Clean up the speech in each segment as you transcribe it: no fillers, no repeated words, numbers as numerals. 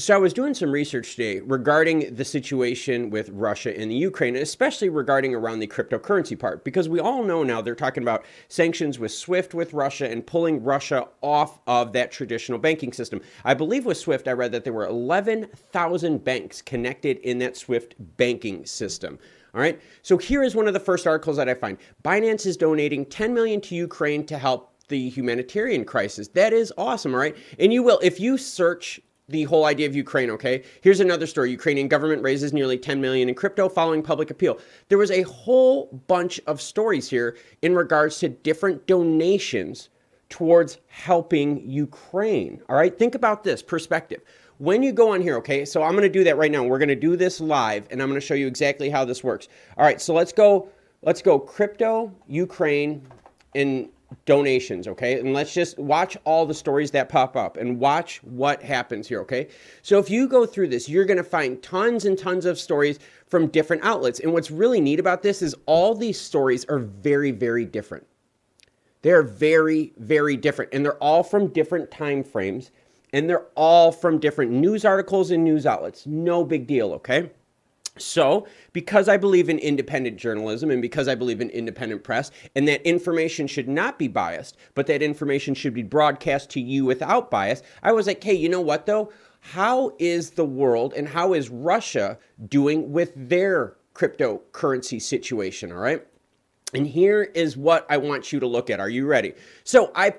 So I was doing some research today regarding the situation with Russia and the Ukraine, especially regarding around the cryptocurrency part, because we all know now they're talking about sanctions with SWIFT with Russia and pulling Russia off of that traditional banking system. I believe with SWIFT, I read that there were 11,000 banks connected in that SWIFT banking system. All right. So here is one of the first articles that I find. Binance is donating 10 million to Ukraine to help the humanitarian crisis. That is awesome. All right. And you will, if you search the whole idea of Ukraine, okay? Here's another story. Ukrainian government raises nearly 10 million in crypto following public appeal. There was a whole bunch of stories here in regards to different donations towards helping Ukraine. All right? Think about this perspective. When you go on here, okay? So I'm going to do that right now. We're going to do this live and I'm going to show you exactly how this works. All right, so let's go crypto, Ukraine, and donations, okay? And let's just watch all the stories that pop up and watch what happens here, okay? So if you go through this, you're gonna find tons and tons of stories from different outlets. And what's really neat about this is all these stories are very, very different. They're very, very different. And they're all from different time frames. And they're all from different news articles and news outlets. No big deal, okay? So, because I believe in independent journalism and because I believe in independent press and that information should not be biased, but that information should be broadcast to you without bias, I was like, hey, you know what though? How is the world and how is Russia doing with their cryptocurrency situation, all right? And here is what I want you to look at. Are you ready? So I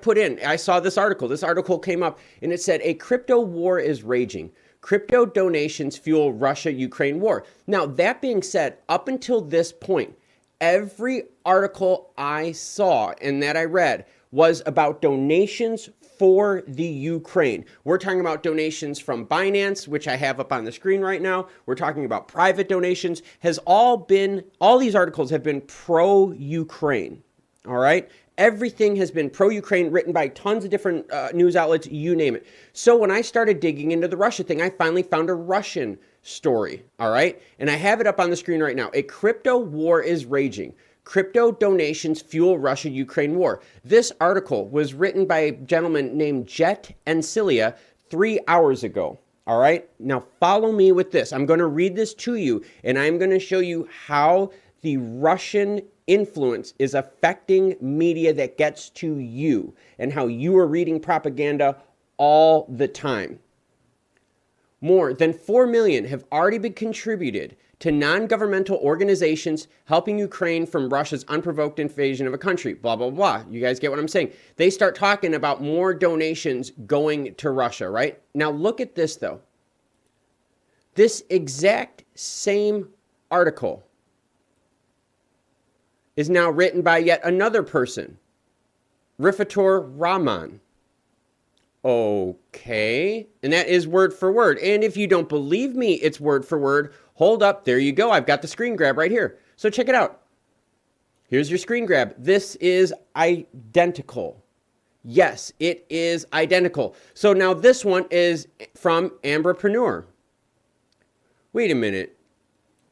saw this article. This article came up and it said, a crypto war is raging. Crypto donations fuel Russia-Ukraine war. Now, that being said, up until this point, every article I saw and that I read was about donations for the Ukraine. We're talking about donations from Binance, which I have up on the screen right now. We're talking about private donations. All these articles have been pro-Ukraine, all right? Everything has been pro-Ukraine, written by tons of different news outlets, you name it. So when I started digging into the Russia thing, I finally found a Russian story, all right? And I have it up on the screen right now. A crypto war is raging. Crypto donations fuel Russia-Ukraine war. This article was written by a gentleman named Jet and Cilia 3 hours ago, all right? Now follow me with this. I'm going to read this to you, and I'm going to show you how the Russian influence is affecting media that gets to you and how you are reading propaganda all the time. More than 4 million have already been contributed to non-governmental organizations helping Ukraine from Russia's unprovoked invasion of a country. Blah, blah, blah. You guys get what I'm saying? They start talking about more donations going to Russia, right? Now look at this though. This exact same article is now written by yet another person, Rifator Rahman. Okay, and that is word for word. And if you don't believe me, it's word for word. Hold up, there you go. I've got the screen grab right here. So check it out. Here's your screen grab. This is identical. Yes, it is identical. So now this one is from Amberpreneur. Wait a minute.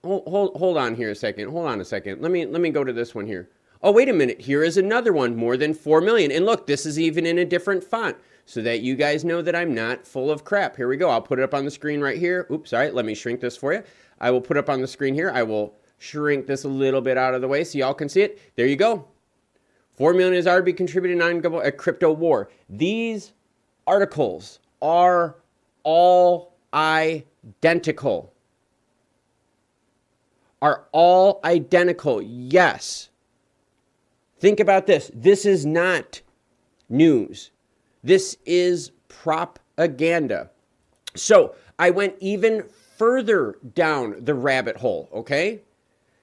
Hold on here a second. Hold on a second. Let me go to this one here. Oh, wait a minute. Here is another one, more than 4 million. And look, this is even in a different font so that you guys know that I'm not full of crap. Here we go. I'll put it up on the screen right here. Oops, sorry. Let me shrink this for you. I will put up on the screen here. I will shrink this a little bit out of the way so y'all can see it. There you go. 4 million has already contributed to a crypto war. These articles are all identical. Are all identical. Yes. Think about this. This is not news. This is propaganda. So I went even further down the rabbit hole, okay?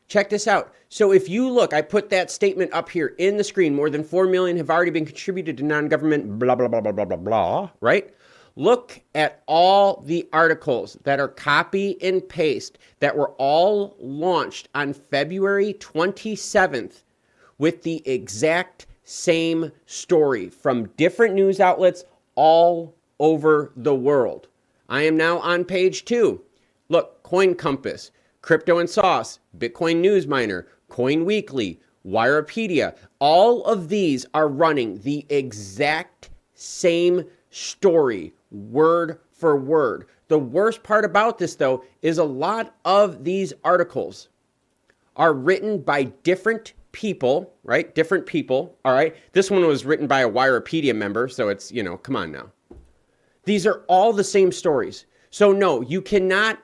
Check this out. So if you look, I put that statement up here in the screen. More than 4 million have already been contributed to non-government blah, blah, blah, blah, blah, blah, blah, right? Look at all the articles that are copy and paste that were all launched on February 27th with the exact same story from different news outlets all over the world. I am now on page 2. Look, Coin Compass, Crypto and Sauce, Bitcoin News Miner, Coin Weekly, Wirepedia. All of these are running the exact same story, word for word. The worst part about this, though, is a lot of these articles are written by different people, right? Different people, all right? This one was written by a Wikipedia member, so it's, you know, come on now. These are all the same stories. So no, you cannot.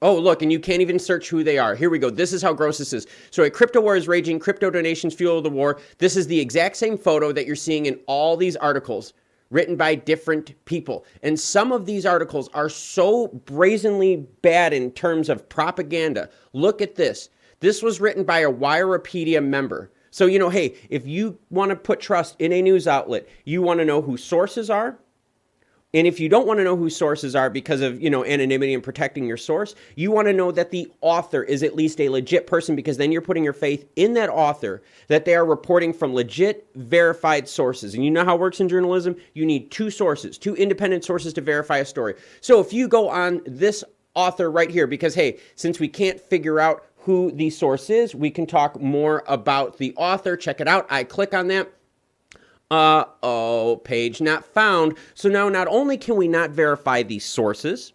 Oh, look, and you can't even search who they are. Here we go. This is how gross this is. So a crypto war is raging. Crypto donations fuel the war. This is the exact same photo that you're seeing in all these articles written by different people. And some of these articles are so brazenly bad in terms of propaganda. Look at this. This was written by a Wikipedia member. So, you know, hey, if you want to put trust in a news outlet, you want to know who sources are. And if you don't want to know who sources are because of, you know, anonymity and protecting your source, you want to know that the author is at least a legit person, because then you're putting your faith in that author, that they are reporting from legit, verified sources. And you know how it works in journalism? You need two sources, two independent sources to verify a story. So if you go on this author right here, because, hey, since we can't figure out who the source is, we can talk more about the author. Check it out. I click on that. Uh-oh, page not found. So now not only can we not verify the sources,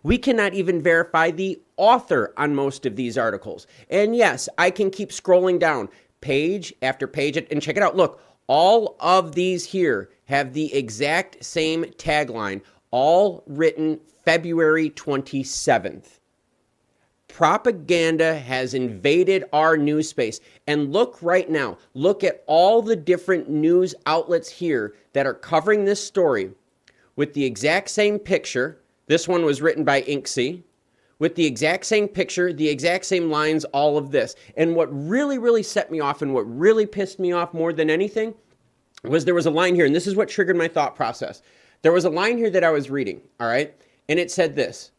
we cannot even verify the author on most of these articles. And yes, I can keep scrolling down page after page, and check it out. Look, all of these here have the exact same tagline, all written February 27th. Propaganda has invaded our news space. And look right now, look at all the different news outlets here that are covering this story with the exact same picture. This one was written by Inksy. With the exact same picture, the exact same lines, all of this. And what really, really set me off and what really pissed me off more than anything was there was a line here, and this is what triggered my thought process. There was a line here that I was reading, all right? And it said this: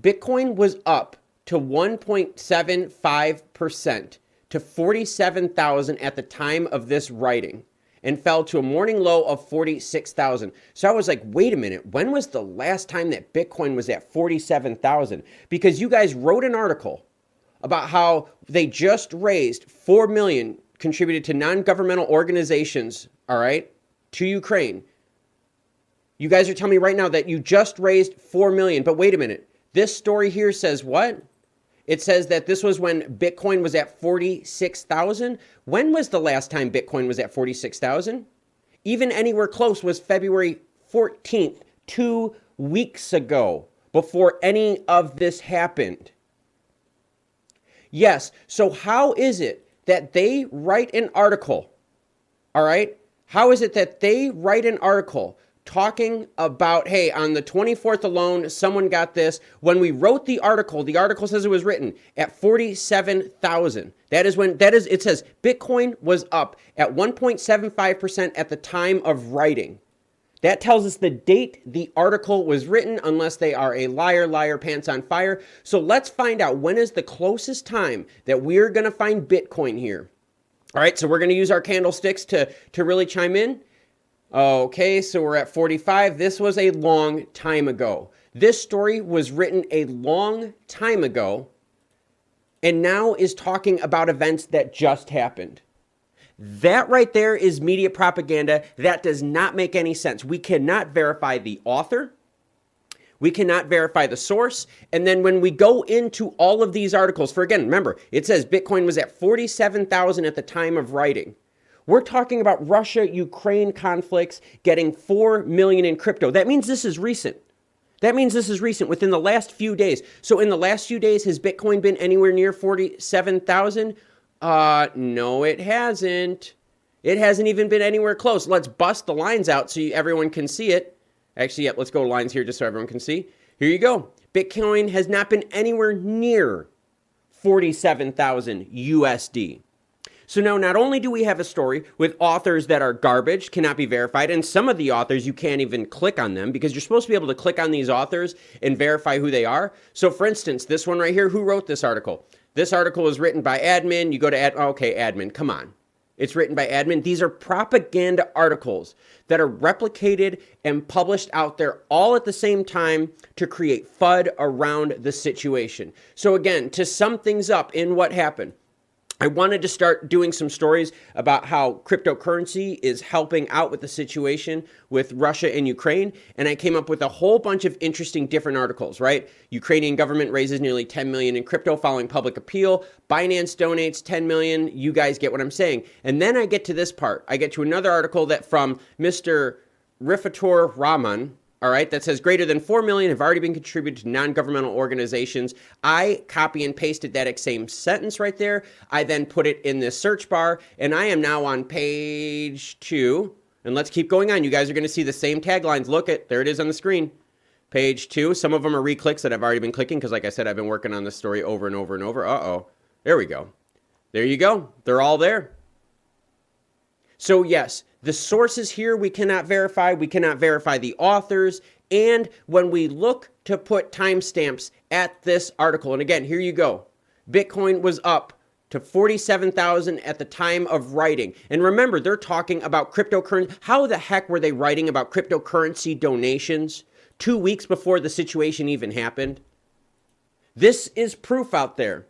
Bitcoin was up to 1.75% to 47,000 at the time of this writing, and fell to a morning low of 46,000. So I was like, wait a minute, when was the last time that Bitcoin was at 47,000? Because you guys wrote an article about how they just raised 4 million contributed to non-governmental organizations, all right, to Ukraine. You guys are telling me right now that you just raised 4 million, but wait a minute. This story here says what? It says that this was when Bitcoin was at 46,000. When was the last time Bitcoin was at 46,000? Even anywhere close was February 14th, 2 weeks ago, before any of this happened. Yes, so how is it that they write an article, all right? How is it that they write an article talking about, hey, on the 24th alone, someone got this. When we wrote the article says it was written at 47,000. It says Bitcoin was up at 1.75% at the time of writing. That tells us the date the article was written, unless they are a liar, pants on fire. So let's find out, when is the closest time that we're going to find Bitcoin here? All right, so we're going to use our candlesticks to really chime in. Okay, so we're at 45. This was a long time ago. This story was written a long time ago and now is talking about events that just happened. That right there is media propaganda. That does not make any sense. We cannot verify the author. We cannot verify the source. And then when we go into all of these articles, for again, remember, it says Bitcoin was at 47,000 at the time of writing. We're talking about Russia-Ukraine conflicts getting 4 million in crypto. That means this is recent. That means this is recent, within the last few days. So in the last few days, has Bitcoin been anywhere near 47,000? No, it hasn't. It hasn't even been anywhere close. Let's bust the lines out so everyone can see it. Actually, yeah, let's go to lines here just so everyone can see. Here you go. Bitcoin has not been anywhere near 47,000 USD. So now not only do we have a story with authors that are garbage, cannot be verified, and some of the authors you can't even click on them because you're supposed to be able to click on these authors and verify who they are. So for instance, this one right here, who wrote this article? This article was written by admin. You go to admin, come on. It's written by admin. These are propaganda articles that are replicated and published out there all at the same time to create FUD around the situation. So again, to sum things up in what happened, I wanted to start doing some stories about how cryptocurrency is helping out with the situation with Russia and Ukraine. And I came up with a whole bunch of interesting different articles, right? Ukrainian government raises nearly 10 million in crypto following public appeal. Binance donates 10 million. You guys get what I'm saying. And then I get to this part. I get to another article that from Mr. Rifator Rahman, all right, that says greater than 4 million have already been contributed to non-governmental organizations. I copy and pasted that same sentence right there. I then put it in this search bar, and I am now on page 2. And let's keep going on. You guys are going to see the same taglines. Look at, there it is on the screen. Page 2. Some of them are reclicks that I've already been clicking because, like I said, I've been working on this story over and over and over. Uh-oh. There we go. There you go. They're all there. So yes, the sources here we cannot verify. We cannot verify the authors. And when we look to put timestamps at this article, and again, here you go. Bitcoin was up to 47,000 at the time of writing. And remember, they're talking about cryptocurrency. How the heck were they writing about cryptocurrency donations 2 weeks before the situation even happened? This is proof out there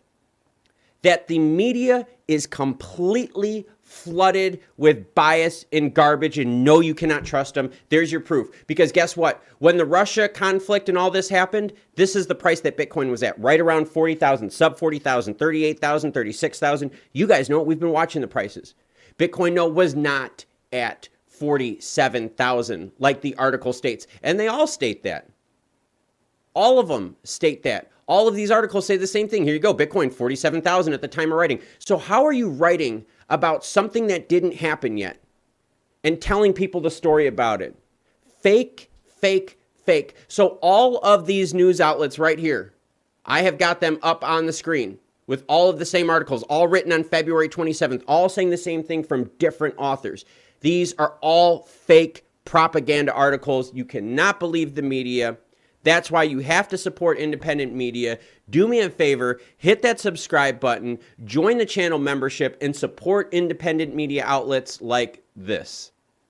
that the media is completely flooded with bias and garbage, and no, you cannot trust them. There's your proof. Because guess what? When the Russia conflict and all this happened, this is the price that Bitcoin was at, right around 40,000, sub 40,000, 38,000, 36,000. You guys know it. We've been watching the prices. Bitcoin, no, was not at 47,000 like the article states. And they all state that. All of them state that. All of these articles say the same thing. Here you go. Bitcoin, 47,000 at the time of writing. So how are you writing about something that didn't happen yet and telling people the story about it? Fake, fake, fake. So all of these news outlets right here, I have got them up on the screen with all of the same articles, all written on February 27th, all saying the same thing from different authors. These are all fake propaganda articles. You cannot believe the media. That's why you have to support independent media. Do me a favor, hit that subscribe button, join the channel membership, and support independent media outlets like this.